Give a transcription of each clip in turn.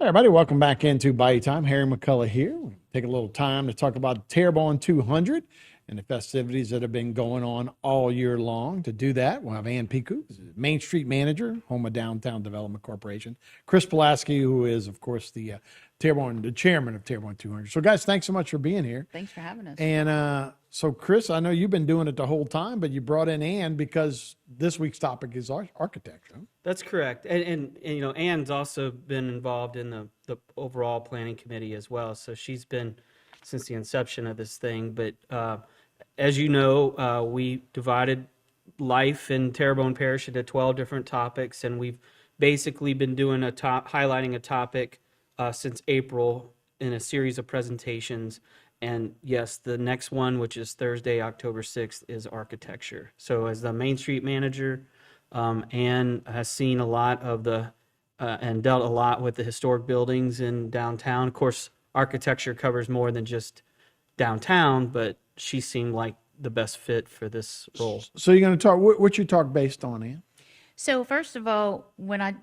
Hey everybody, welcome back into Bayou Time. Harry McCullough here. We take a little time to talk about Terrebonne 200 and the festivities that have been going on all year long. To do that, we'll have Ann Piku, Main Street Manager, home of Downtown Development Corporation. Chris Pulaski, who is, of course, the chairman of Terrebonne 200. So, guys, thanks so much for being here. Thanks for having us. And so, Chris, I know you've been doing it the whole time, but you brought in Ann because this week's topic is architecture. That's correct. And you know, Ann's also been involved in the overall planning committee as well. So she's been since the inception of this thing. But as you know, we divided life in Terrebonne Parish into 12 different topics, and we've basically been doing highlighting a topic since April in a series of presentations. And yes, the next one, which is Thursday, October 6th, is architecture. So as the Main Street Manager, Ann has seen a lot of and dealt a lot with the historic buildings in downtown. Of course, architecture covers more than just downtown, but she seemed like the best fit for this role. So you're going to talk, what's your talk based on, Ann? So first of all, when I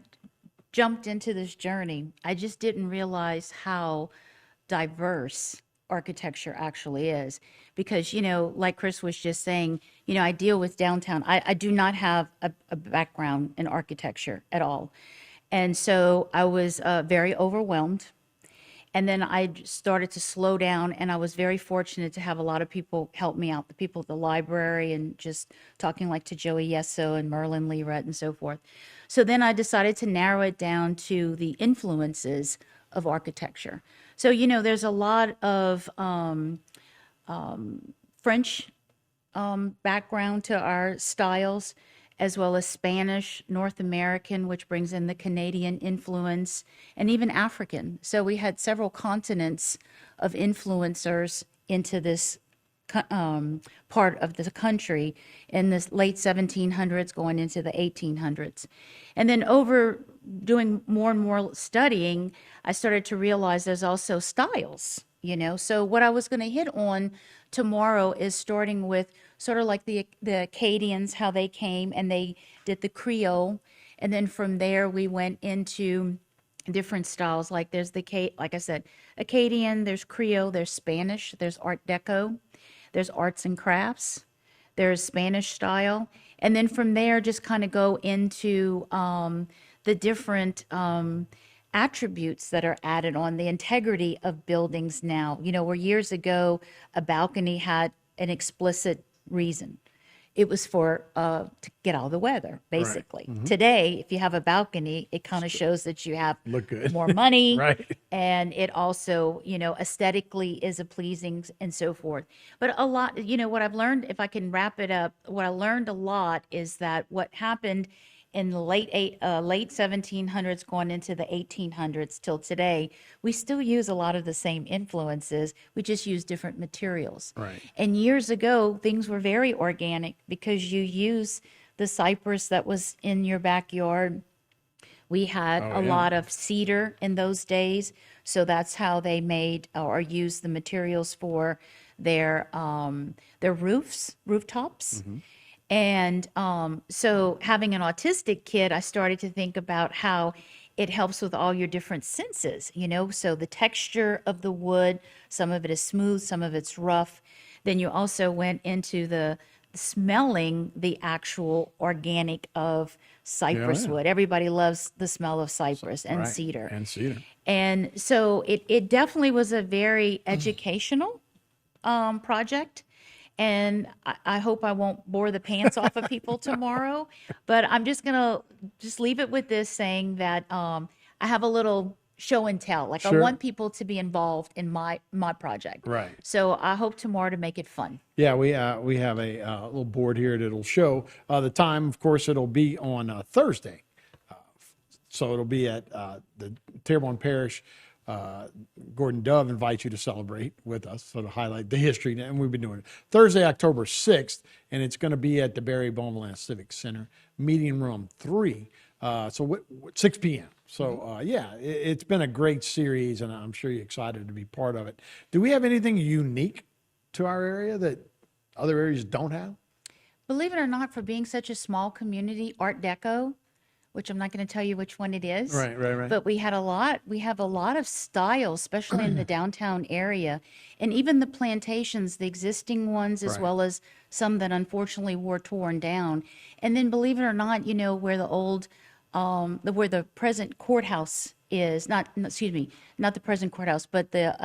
jumped into this journey, I just didn't realize how diverse architecture actually is, because, you know, like Chris was just saying, you know, I deal with downtown. I do not have a background in architecture at all. And so I was very overwhelmed. And then I started to slow down, and I was very fortunate to have a lot of people help me out, the people at the library, and just talking like to Joey Yesso and Merlin Learett and so forth. So then I decided to narrow it down to the influences of architecture. So, you know, there's a lot of French background to our styles, as well as Spanish, North American, which brings in the Canadian influence, and even African. So we had several continents of influencers into this part of the country in the late 1700s going into the 1800s. And then over doing more and more studying, I started to realize there's also styles, you know. So what I was going to hit on tomorrow is starting with sort of like the Acadians, how they came and they did the Creole. And then from there, we went into different styles. Like there's like I said, Acadian, there's Creole, there's Spanish, there's Art Deco, there's arts and crafts, there's Spanish style. And then from there, just kind of go into the different attributes that are added on, the integrity of buildings now. You know, where years ago, a balcony had an explicit reason. It was for to get out of the weather, basically. Right. Mm-hmm. Today, if you have a balcony, it kind of shows that you have Look good. more money, Right. and it also, you know, aesthetically is a pleasing and so forth. But a lot, you know, what I've learned, if I can wrap it up, what I learned a lot is that what happened in the late 1700s going into the 1800s till today, we still use a lot of the same influences. We just use different materials. Right. And years ago, things were very organic because you use the cypress that was in your backyard. We had a lot of cedar in those days, so that's how they made or used the materials for their rooftops. Mm-hmm. And so having an autistic kid, I started to think about how it helps with all your different senses, you know, so the texture of the wood, some of it is smooth, some of it's rough. Then you also went into the smelling the actual organic of cypress wood. Everybody loves the smell of cypress and Right. cedar. And cedar. And so it definitely was a very educational project. And I hope I won't bore the pants off of people tomorrow, but I'm just going to just leave it with this saying that I have a little show and tell. Like I Sure. want people to be involved in my project. Right. So I hope tomorrow to make it fun. Yeah, we have a little board here that'll show the time. Of course, it'll be on Thursday. So it'll be at the Terrebonne Parish. Gordon Dove invites you to celebrate with us, so to highlight the history, and we've been doing it Thursday, October 6th, and it's going to be at the Barry Beaumoulin Civic Center, meeting room 3, so 6 p.m. So yeah, it's been a great series, and I'm sure you're excited to be part of it. Do we have anything unique to our area that other areas don't have? Believe it or not, for being such a small community, Art Deco, which I'm not going to tell you which one it is. Right. But we have a lot of styles, especially in the downtown area. And even the plantations, the existing ones, as Right. well as some that unfortunately were torn down. And then believe it or not, where the old, where the present courthouse is, excuse me, not the present courthouse, but the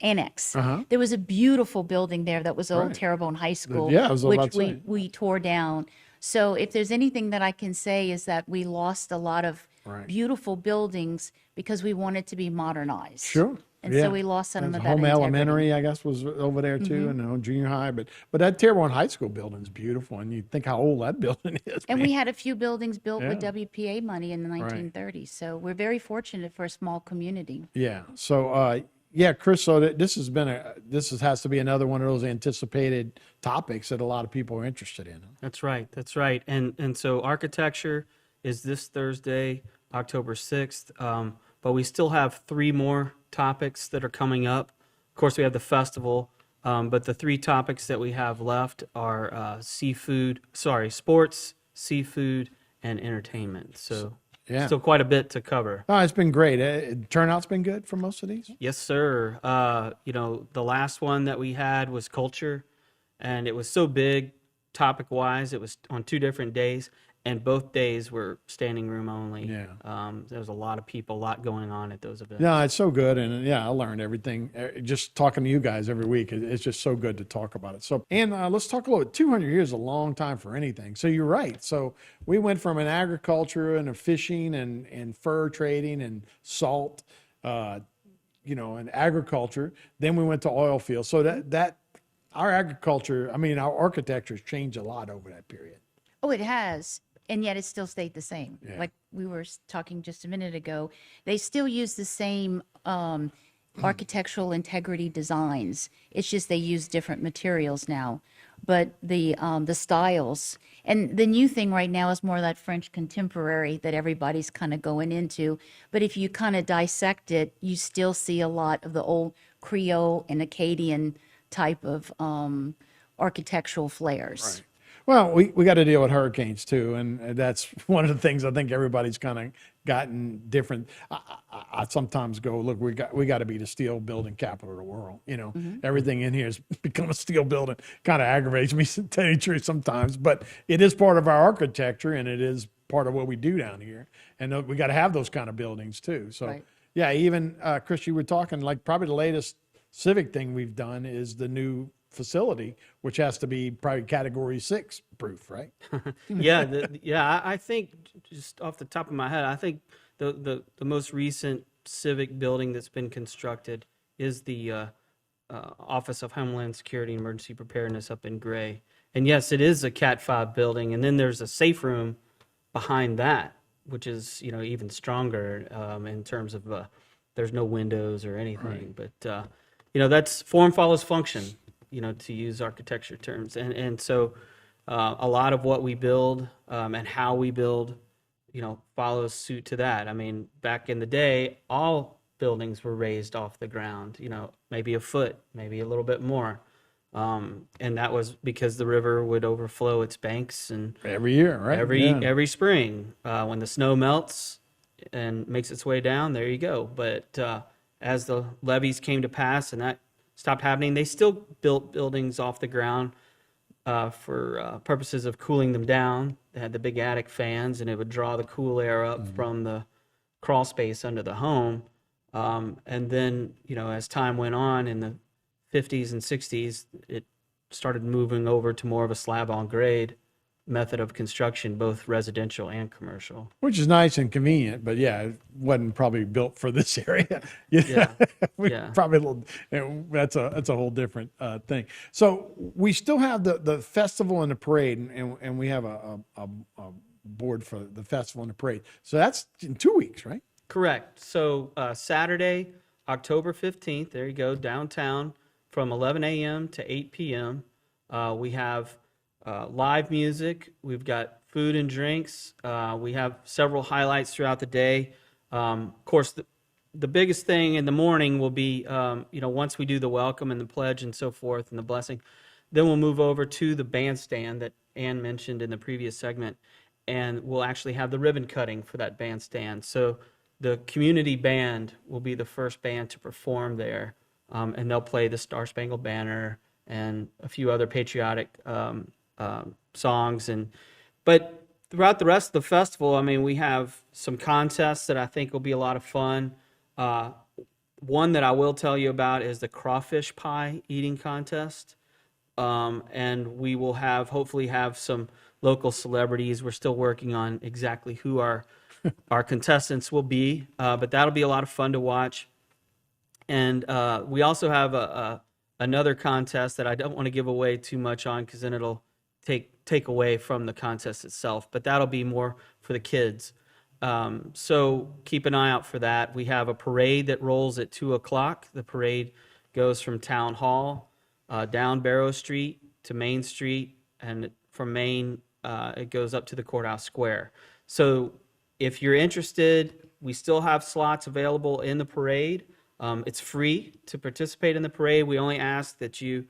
annex. There was a beautiful building there that was old Right. Terrebonne High School, Yeah, I was about which to say. we tore down. So if there's anything that I can say is that we lost a lot of Right. beautiful buildings because we wanted to be modernized. Sure. And Yeah. so we lost some of There's that Home integrity. Elementary, I guess, was over there too, and junior high. But that Terrebonne High School building is beautiful, and you think how old that building is. And man. we had a few buildings built with Yeah. WPA money in the 1930s. So we're very fortunate for a small community. Yeah. So, yeah, Chris. So this has to be another one of those anticipated topics that a lot of people are interested in. That's right. That's right. And so architecture is this Thursday, October 6th. But we still have 3 more topics that are coming up. Of course, we have the festival. But the 3 topics that we have left are sports, seafood, and entertainment. So Yeah. still quite a bit to cover. Oh, it's been great. Turnout's been good for most of these. Yes, sir. The last one that we had was culture, and it was so big, topic-wise. It was on 2 different days, and both days were standing room only. Yeah. There was a lot of people, a lot going on at those events. No, it's so good, and yeah, I learned everything. Just talking to you guys every week, it's just so good to talk about it. So, and let's talk a little bit. 200 years is a long time for anything. So you're right. So we went from an agriculture and a fishing and fur trading and salt, and agriculture. Then we went to oil fields. So that our agriculture, our architecture has changed a lot over that period. Oh, it has. And yet it still stayed the same. Yeah. Like we were talking just a minute ago, they still use the same architectural integrity designs. It's just they use different materials now. But the styles, and the new thing right now is more that French contemporary that everybody's kind of going into. But if you kind of dissect it, you still see a lot of the old Creole and Acadian type of architectural flares. Right. Well, we got to deal with hurricanes too, and that's one of the things I think everybody's kind of gotten different. I sometimes go, look, we got to be the steel building capital of the world. Everything in here has become a steel building. Kind of aggravates me, to tell you the truth, sometimes, but it is part of our architecture, and it is part of what we do down here, and we got to have those kind of buildings too. So, Right. yeah, even Chris, you were talking like probably the latest civic thing we've done is the new facility, which has to be probably category 6 proof, right? I think just off the top of my head, I think the most recent civic building that's been constructed is the Office of Homeland Security and Emergency Preparedness up in Gray. And yes, it is a Cat 5 building, and then there's a safe room behind that, which is even stronger in terms of there's no windows or anything, but that's form follows function. To use architecture terms. And so a lot of what we build and how we build, follows suit to that. Back in the day, all buildings were raised off the ground, maybe a foot, maybe a little bit more. And that was because the river would overflow its banks and Every year, right? every spring when the snow melts and makes its way down, there you go. But as the levees came to pass and that stopped happening, they still built buildings off the ground for purposes of cooling them down. They had the big attic fans, and it would draw the cool air up from the crawl space under the home. And then, as time went on in the 50s and 60s, it started moving over to more of a slab on grade method of construction, both residential and commercial. Which is nice and convenient, but yeah, it wasn't probably built for this area. Yeah. Probably a little. That's a whole different thing. So we still have the festival and the parade, and we have a board for the festival and the parade. So that's in 2 weeks, right? Correct. So Saturday, October 15th, there you go, downtown from 11 a.m. to 8 p.m. We have live music. We've got food and drinks. We have several highlights throughout the day. Of course, the biggest thing in the morning will be, once we do the welcome and the pledge and so forth and the blessing, then we'll move over to the bandstand that Ann mentioned in the previous segment. and we'll actually have the ribbon cutting for that bandstand. So the community band will be the first band to perform there, and they'll play the Star Spangled Banner and a few other patriotic songs. But throughout the rest of the festival, I mean, we have some contests that I think will be a lot of fun. One that I will tell you about is the crawfish pie eating contest. And we will hopefully have some local celebrities. We're still working on exactly who our contestants will be, but that'll be a lot of fun to watch. And we also have another contest that I don't want to give away too much on, because then it'll take away from the contest itself, but that'll be more for the kids. So keep an eye out for that. We have a parade that rolls at 2:00. The parade goes from Town Hall down Barrow Street to Main Street, and from Main it goes up to the Courthouse Square. So if you're interested, we still have slots available in the parade. It's free to participate in the parade. We only ask that you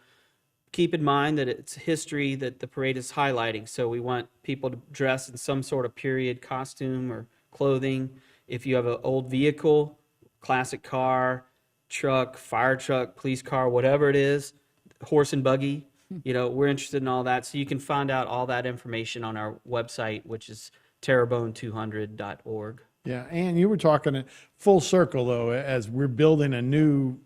keep in mind that it's history that the parade is highlighting. So we want people to dress in some sort of period costume or clothing. If you have an old vehicle, classic car, truck, fire truck, police car, whatever it is, horse and buggy, we're interested in all that. So you can find out all that information on our website, which is Terrebonne200.org. Yeah, and you were talking at full circle, though, as we're building a new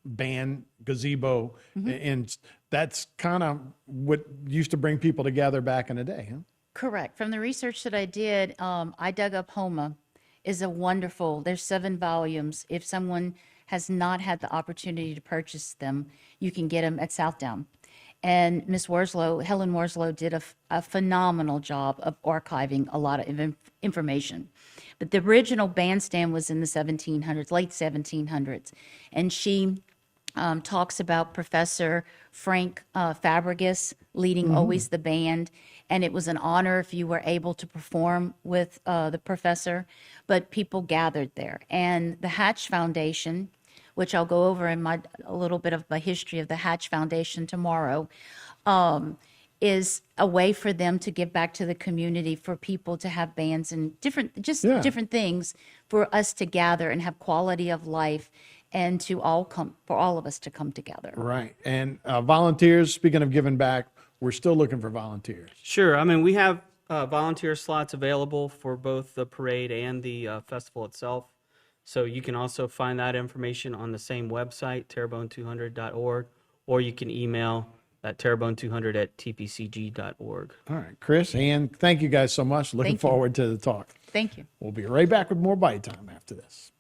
band gazebo, and that's kind of what used to bring people together back in the day, huh? Correct. From the research that I did, I dug up Homa. Is a wonderful, there's 7 volumes. If someone has not had the opportunity to purchase them, you can get them at Southdown. And Miss Worslow, Helen Worslow, did a phenomenal job of archiving a lot of information. But the original bandstand was in the 1700s, late 1700s. And she talks about Professor Frank Fabregas leading always the band. And it was an honor if you were able to perform with the professor. But people gathered there. And the Hatch Foundation, which I'll go over in a little bit of my history of the Hatch Foundation tomorrow, is a way for them to give back to the community, for people to have bands and different things, for us to gather and have quality of life, and for all of us to come together. Right. And volunteers, speaking of giving back, we're still looking for volunteers. Sure. I mean, we have volunteer slots available for both the parade and the festival itself. So you can also find that information on the same website, Terrebonne200.org, or you can email at Terrebonne200@tpcg.org. All right, Chris, Ann, thank you guys so much. Looking Thank you. forward to the talk. Thank you. We'll be right back with more Bite Time after this.